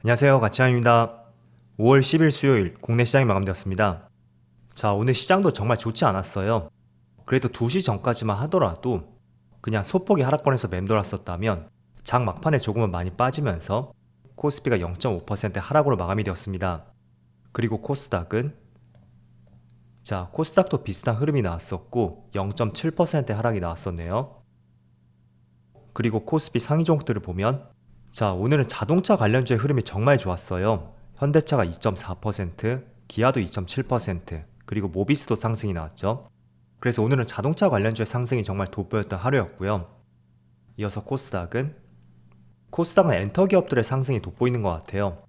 안녕하세요. 가치환입니다. 5월 10일 수요일 국내 시장이 마감되었습니다. 자, 오늘 시장도 정말 좋지 않았어요. 그래도 2시 전까지만 하더라도 그냥 소폭의 하락권에서 맴돌았었다면 장 막판에 조금은 많이 빠지면서 코스피가 0.5% 하락으로 마감이 되었습니다. 그리고 코스닥도 비슷한 흐름이 나왔었고 0.7% 하락이 나왔었네요. 그리고 코스피 상위 종목들을 보면 오늘은 자동차 관련주의 흐름이 정말 좋았어요. 현대차가 2.4%, 기아도 2.7%, 그리고 모비스도 상승이 나왔죠. 그래서 오늘은 자동차 관련주의 상승이 정말 돋보였던 하루였고요. 이어서 코스닥은 엔터 기업들의 상승이 돋보이는 것 같아요.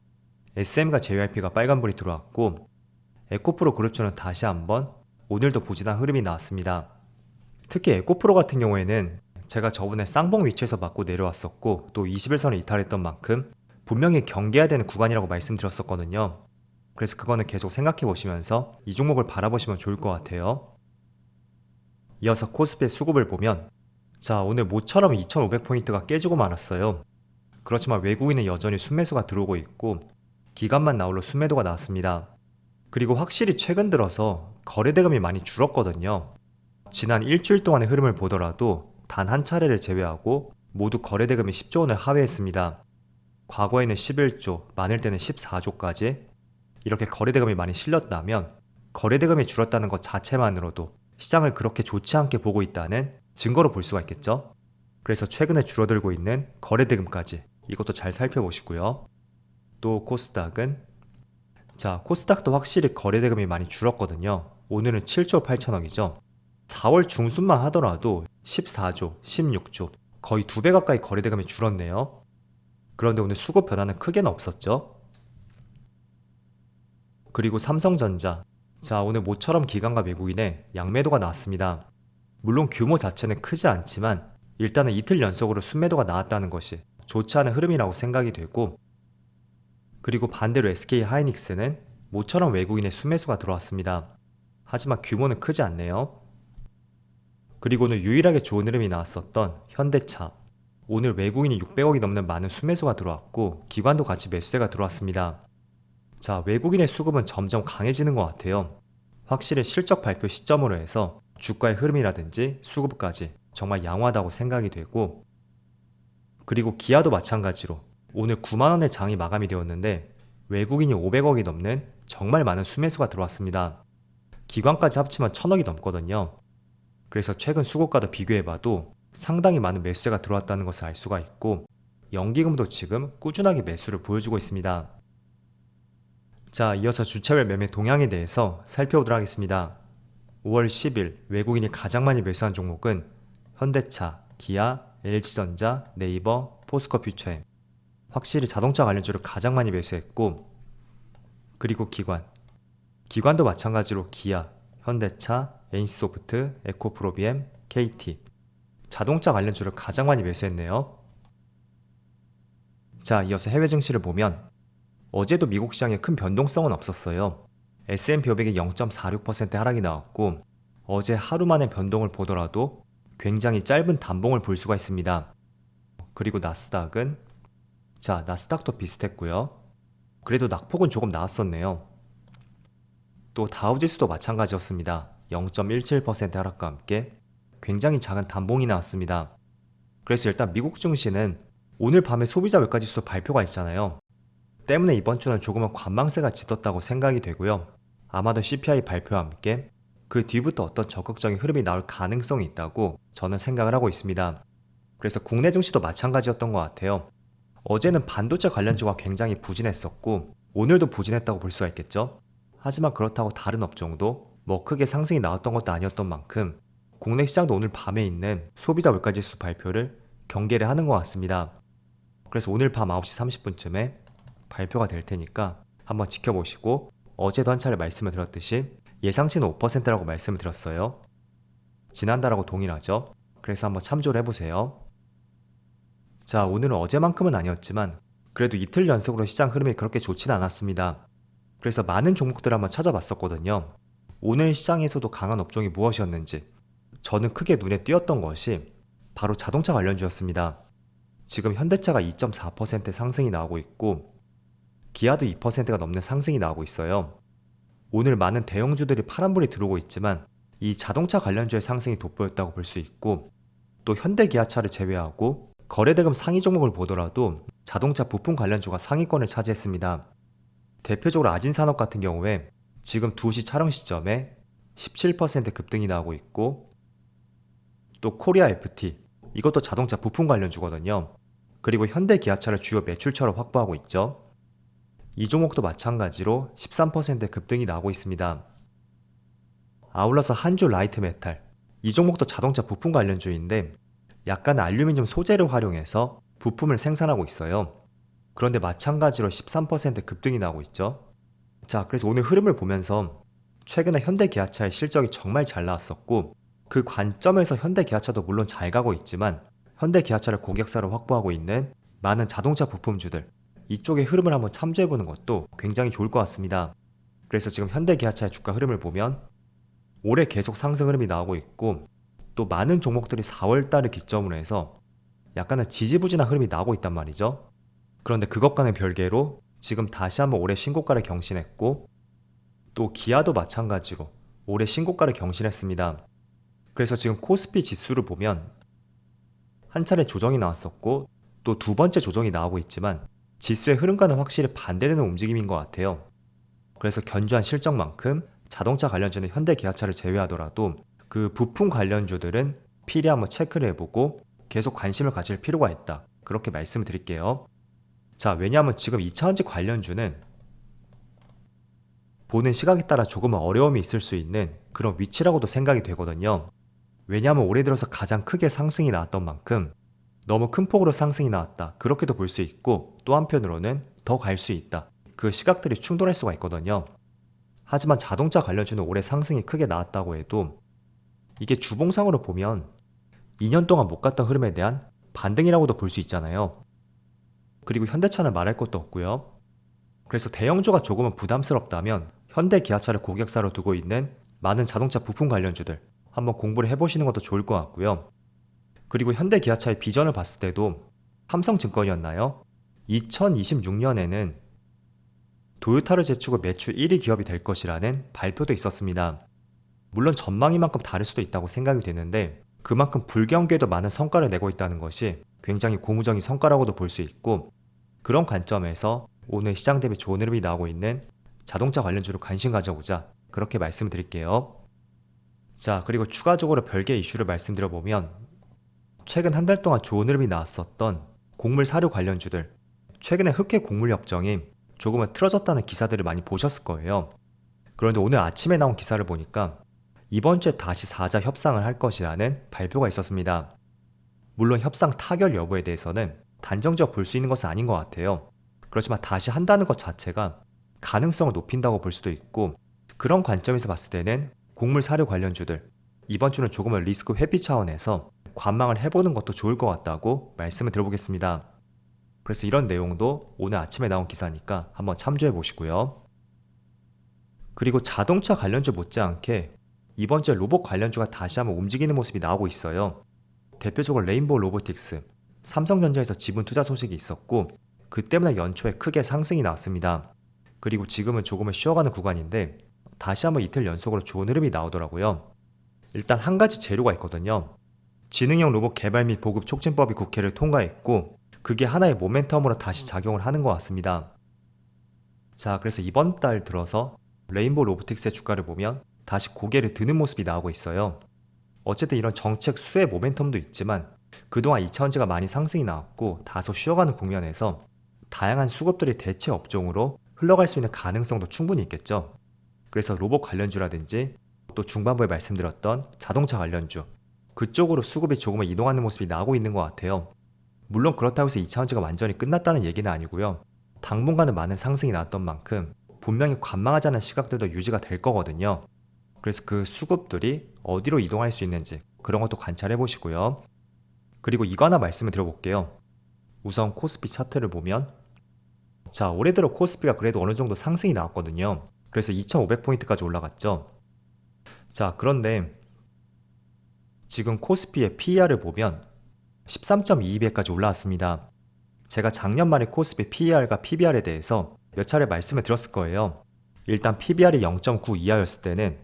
SM과 JYP가 빨간불이 들어왔고 에코프로 그룹주는 다시 한번 오늘도 부진한 흐름이 나왔습니다. 특히 에코프로 같은 경우에는 제가 저번에 쌍봉 위치에서 맞고 내려왔었고 또 21선을 이탈했던 만큼 분명히 경계해야 되는 구간이라고 말씀드렸었거든요. 그래서 그거는 계속 생각해 보시면서 이 종목을 바라보시면 좋을 것 같아요. 이어서 코스피의 수급을 보면 오늘 모처럼 2500포인트가 깨지고 말았어요. 그렇지만 외국인은 여전히 순매수가 들어오고 있고 기관만 나홀로 순매도가 나왔습니다. 그리고 확실히 최근 들어서 거래대금이 많이 줄었거든요. 지난 일주일 동안의 흐름을 보더라도 단 한 차례를 제외하고 모두 거래대금이 10조 원을 하회했습니다. 과거에는 11조, 많을 때는 14조까지 이렇게 거래대금이 많이 실렸다면 거래대금이 줄었다는 것 자체만으로도 시장을 그렇게 좋지 않게 보고 있다는 증거로 볼 수가 있겠죠. 그래서 최근에 줄어들고 있는 거래대금까지 이것도 잘 살펴보시고요. 또 코스닥도 확실히 거래대금이 많이 줄었거든요. 오늘은 7조 8천억이죠. 4월 중순만 하더라도 14조, 16조, 거의 2배 가까이 거래대금이 줄었네요. 그런데 오늘 수급 변화는 크게는 없었죠. 그리고 삼성전자, 오늘 모처럼 기관과 외국인의 양매도가 나왔습니다. 물론 규모 자체는 크지 않지만 일단은 이틀 연속으로 순매도가 나왔다는 것이 좋지 않은 흐름이라고 생각이 되고, 그리고 반대로 SK하이닉스는 모처럼 외국인의 순매수가 들어왔습니다. 하지만 규모는 크지 않네요. 그리고는 유일하게 좋은 흐름이 나왔었던 현대차, 오늘 외국인이 600억이 넘는 많은 순매수가 들어왔고 기관도 같이 매수세가 들어왔습니다. 외국인의 수급은 점점 강해지는 것 같아요. 확실히 실적 발표 시점으로 해서 주가의 흐름이라든지 수급까지 정말 양호하다고 생각이 되고, 그리고 기아도 마찬가지로 오늘 9만원의 장이 마감이 되었는데 외국인이 500억이 넘는 정말 많은 순매수가 들어왔습니다. 기관까지 합치면 1000억이 넘거든요. 그래서 최근 수급과도 비교해봐도 상당히 많은 매수세가 들어왔다는 것을 알 수가 있고 연기금도 지금 꾸준하게 매수를 보여주고 있습니다. 이어서 주차별 매매 동향에 대해서 살펴보도록 하겠습니다. 5월 10일 외국인이 가장 많이 매수한 종목은 현대차, 기아, LG전자, 네이버, 포스코퓨처엠, 확실히 자동차 관련주를 가장 많이 매수했고, 그리고 기관도 마찬가지로 기아, 현대차, NC소프트, 에코프로비엠, KT, 자동차 관련주를 가장 많이 매수했네요. 이어서 해외 증시를 보면 어제도 미국 시장에 큰 변동성은 없었어요. S&P 500이 0.46% 하락이 나왔고 어제 하루 만에 변동을 보더라도 굉장히 짧은 단봉을 볼 수가 있습니다. 그리고 나스닥도 비슷했고요. 그래도 낙폭은 조금 나왔었네요. 또 다우지수도 마찬가지였습니다. 0.17% 하락과 함께 굉장히 작은 단봉이 나왔습니다. 그래서 일단 미국 증시는 오늘 밤에 소비자 물가지수 발표가 있잖아요. 때문에 이번 주는 조금은 관망세가 짙었다고 생각이 되고요. 아마도 CPI 발표와 함께 그 뒤부터 어떤 적극적인 흐름이 나올 가능성이 있다고 저는 생각을 하고 있습니다. 그래서 국내 증시도 마찬가지였던 것 같아요. 어제는 반도체 관련주가 굉장히 부진했었고 오늘도 부진했다고 볼 수가 있겠죠. 하지만 그렇다고 다른 업종도 크게 상승이 나왔던 것도 아니었던 만큼 국내 시장도 오늘 밤에 있는 소비자 물가지수 발표를 경계를 하는 것 같습니다. 그래서 오늘 밤 9시 30분쯤에 발표가 될 테니까 한번 지켜보시고, 어제도 한 차례 말씀을 드렸듯이 예상치는 5%라고 말씀을 드렸어요. 지난달하고 동일하죠. 그래서 한번 참조를 해보세요. 오늘은 어제만큼은 아니었지만 그래도 이틀 연속으로 시장 흐름이 그렇게 좋지는 않았습니다. 그래서 많은 종목들을 한번 찾아봤었거든요. 오늘 시장에서도 강한 업종이 무엇이었는지 저는 크게 눈에 띄었던 것이 바로 자동차 관련주였습니다. 지금 현대차가 2.4% 상승이 나오고 있고 기아도 2%가 넘는 상승이 나오고 있어요. 오늘 많은 대형주들이 파란불이 들어오고 있지만 이 자동차 관련주의 상승이 돋보였다고 볼 수 있고, 또 현대기아차를 제외하고 거래대금 상위 종목을 보더라도 자동차 부품 관련주가 상위권을 차지했습니다. 대표적으로 아진산업 같은 경우에 지금 2시 촬영 시점에 17% 급등이 나오고 있고, 또 코리아 FT, 이것도 자동차 부품 관련주거든요. 그리고 현대기아차를 주요 매출처로 확보하고 있죠. 이 종목도 마찬가지로 13% 급등이 나오고 있습니다. 아울러서 한주 라이트메탈, 이 종목도 자동차 부품 관련주인데 약간 알루미늄 소재를 활용해서 부품을 생산하고 있어요. 그런데 마찬가지로 13% 급등이 나오고 있죠. 자, 그래서 오늘 흐름을 보면서 최근에 현대기아차의 실적이 정말 잘 나왔었고, 그 관점에서 현대기아차도 물론 잘 가고 있지만 현대기아차를 고객사로 확보하고 있는 많은 자동차 부품주들, 이쪽의 흐름을 한번 참조해보는 것도 굉장히 좋을 것 같습니다. 그래서 지금 현대기아차의 주가 흐름을 보면 올해 계속 상승 흐름이 나오고 있고, 또 많은 종목들이 4월달을 기점으로 해서 약간은 지지부진한 흐름이 나오고 있단 말이죠. 그런데 그것과는 별개로 지금 다시 한번 올해 신고가를 경신했고, 또 기아도 마찬가지로 올해 신고가를 경신했습니다. 그래서 지금 코스피 지수를 보면 한 차례 조정이 나왔었고, 또 두 번째 조정이 나오고 있지만 지수의 흐름과는 확실히 반대되는 움직임인 것 같아요. 그래서 견조한 실적만큼 자동차 관련주는 현대기아차를 제외하더라도 그 부품 관련주들은 필히 한번 체크를 해보고 계속 관심을 가질 필요가 있다, 그렇게 말씀을 드릴게요. 자, 왜냐하면 지금 2차전지 관련주는 보는 시각에 따라 조금은 어려움이 있을 수 있는 그런 위치라고도 생각이 되거든요. 왜냐하면 올해 들어서 가장 크게 상승이 나왔던 만큼 너무 큰 폭으로 상승이 나왔다, 그렇게도 볼 수 있고, 또 한편으로는 더 갈 수 있다, 그 시각들이 충돌할 수가 있거든요. 하지만 자동차 관련주는 올해 상승이 크게 나왔다고 해도 이게 주봉상으로 보면 2년 동안 못 갔던 흐름에 대한 반등이라고도 볼 수 있잖아요. 그리고 현대차는 말할 것도 없고요. 그래서 대형주가 조금은 부담스럽다면 현대기아차를 고객사로 두고 있는 많은 자동차 부품 관련주들 한번 공부를 해보시는 것도 좋을 것 같고요. 그리고 현대기아차의 비전을 봤을 때도 삼성증권이었나요? 2026년에는 도요타를 제치고 매출 1위 기업이 될 것이라는 발표도 있었습니다. 물론 전망이만큼 다를 수도 있다고 생각이 되는데, 그만큼 불경기에도 많은 성과를 내고 있다는 것이 굉장히 고무적인 성과라고도 볼 수 있고, 그런 관점에서 오늘 시장 대비 좋은 흐름이 나오고 있는 자동차 관련주로 관심 가져보자, 그렇게 말씀을 드릴게요. 자, 그리고 추가적으로 별개 이슈를 말씀드려보면 최근 한 달 동안 좋은 흐름이 나왔었던 곡물 사료 관련주들, 최근에 흑해 곡물 협정이 조금은 틀어졌다는 기사들을 많이 보셨을 거예요. 그런데 오늘 아침에 나온 기사를 보니까 이번 주에 다시 4자 협상을 할 것이라는 발표가 있었습니다. 물론 협상 타결 여부에 대해서는 단정지어 볼 수 있는 것은 아닌 것 같아요. 그렇지만 다시 한다는 것 자체가 가능성을 높인다고 볼 수도 있고, 그런 관점에서 봤을 때는 곡물 사료 관련주들 이번 주는 조금은 리스크 회피 차원에서 관망을 해보는 것도 좋을 것 같다고 말씀을 드려보겠습니다. 그래서 이런 내용도 오늘 아침에 나온 기사니까 한번 참조해 보시고요. 그리고 자동차 관련주 못지않게 이번 주에 로봇 관련주가 다시 한번 움직이는 모습이 나오고 있어요. 대표적으로 레인보우 로보틱스, 삼성전자에서 지분 투자 소식이 있었고, 그 때문에 연초에 크게 상승이 나왔습니다. 그리고 지금은 조금은 쉬어가는 구간인데 다시 한번 이틀 연속으로 좋은 흐름이 나오더라고요. 일단 한 가지 재료가 있거든요. 지능형 로봇 개발 및 보급 촉진법이 국회를 통과했고, 그게 하나의 모멘텀으로 다시 작용을 하는 것 같습니다. 자, 그래서 이번 달 들어서 레인보우 로보틱스의 주가를 보면 다시 고개를 드는 모습이 나오고 있어요. 어쨌든 이런 정책 수의 모멘텀도 있지만 그동안 2차전지가 많이 상승이 나왔고 다소 쉬어가는 국면에서 다양한 수급들이 대체 업종으로 흘러갈 수 있는 가능성도 충분히 있겠죠. 그래서 로봇 관련주라든지 또 중반부에 말씀드렸던 자동차 관련주, 그쪽으로 수급이 조금은 이동하는 모습이 나오고 있는 것 같아요. 물론 그렇다고 해서 2차전지가 완전히 끝났다는 얘기는 아니고요. 당분간은 많은 상승이 나왔던 만큼 분명히 관망하지 않은 시각들도 유지가 될 거거든요. 그래서 그 수급들이 어디로 이동할 수 있는지 그런 것도 관찰해 보시고요. 그리고 이거 하나 말씀을 드려볼게요. 우선 코스피 차트를 보면, 자, 올해 들어 코스피가 그래도 어느 정도 상승이 나왔거든요. 그래서 2500포인트까지 올라갔죠. 자, 그런데 지금 코스피의 PER을 보면 13.22배까지 올라왔습니다. 제가 작년 말에 코스피 PER과 PBR에 대해서 몇 차례 말씀을 드렸을 거예요. 일단 PBR이 0.9 이하였을 때는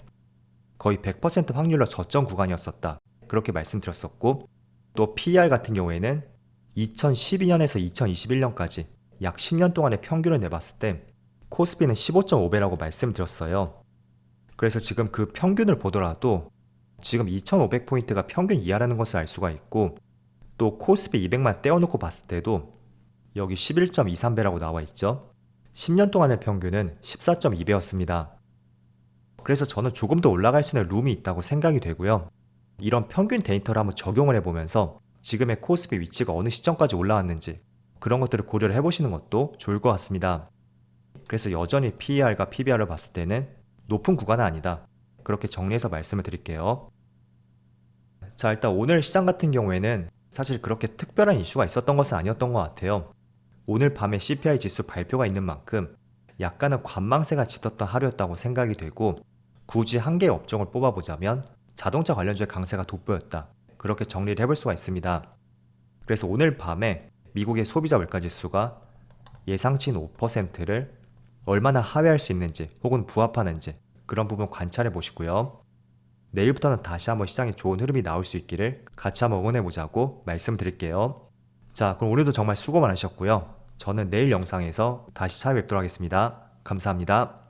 거의 100% 확률로 저점 구간이었었다. 그렇게 말씀드렸었고, 또 PER 같은 경우에는 2012년에서 2021년까지 약 10년 동안의 평균을 내봤을 때 코스피는 15.5배라고 말씀드렸어요. 그래서 지금 그 평균을 보더라도 지금 2500포인트가 평균 이하라는 것을 알 수가 있고, 또 코스피 200만 떼어놓고 봤을 때도 여기 11.23배라고 나와 있죠. 10년 동안의 평균은 14.2배였습니다. 그래서 저는 조금 더 올라갈 수 있는 룸이 있다고 생각이 되고요. 이런 평균 데이터를 한번 적용을 해보면서 지금의 코스피 위치가 어느 시점까지 올라왔는지 그런 것들을 고려를 해보시는 것도 좋을 것 같습니다. 그래서 여전히 PER과 PBR을 봤을 때는 높은 구간은 아니다. 그렇게 정리해서 말씀을 드릴게요. 자, 일단 오늘 시장 같은 경우에는 사실 그렇게 특별한 이슈가 있었던 것은 아니었던 것 같아요. 오늘 밤에 CPI 지수 발표가 있는 만큼 약간은 관망세가 짙었던 하루였다고 생각이 되고, 굳이 한 개의 업종을 뽑아보자면 자동차 관련주의 강세가 돋보였다. 그렇게 정리를 해볼 수가 있습니다. 그래서 오늘 밤에 미국의 소비자 물가지수가 예상치인 5%를 얼마나 하회할 수 있는지 혹은 부합하는지 그런 부분 관찰해 보시고요. 내일부터는 다시 한번 시장에 좋은 흐름이 나올 수 있기를 같이 한번 응원해 보자고 말씀드릴게요. 자, 그럼 오늘도 정말 수고 많으셨고요. 저는 내일 영상에서 다시 찾아뵙도록 하겠습니다. 감사합니다.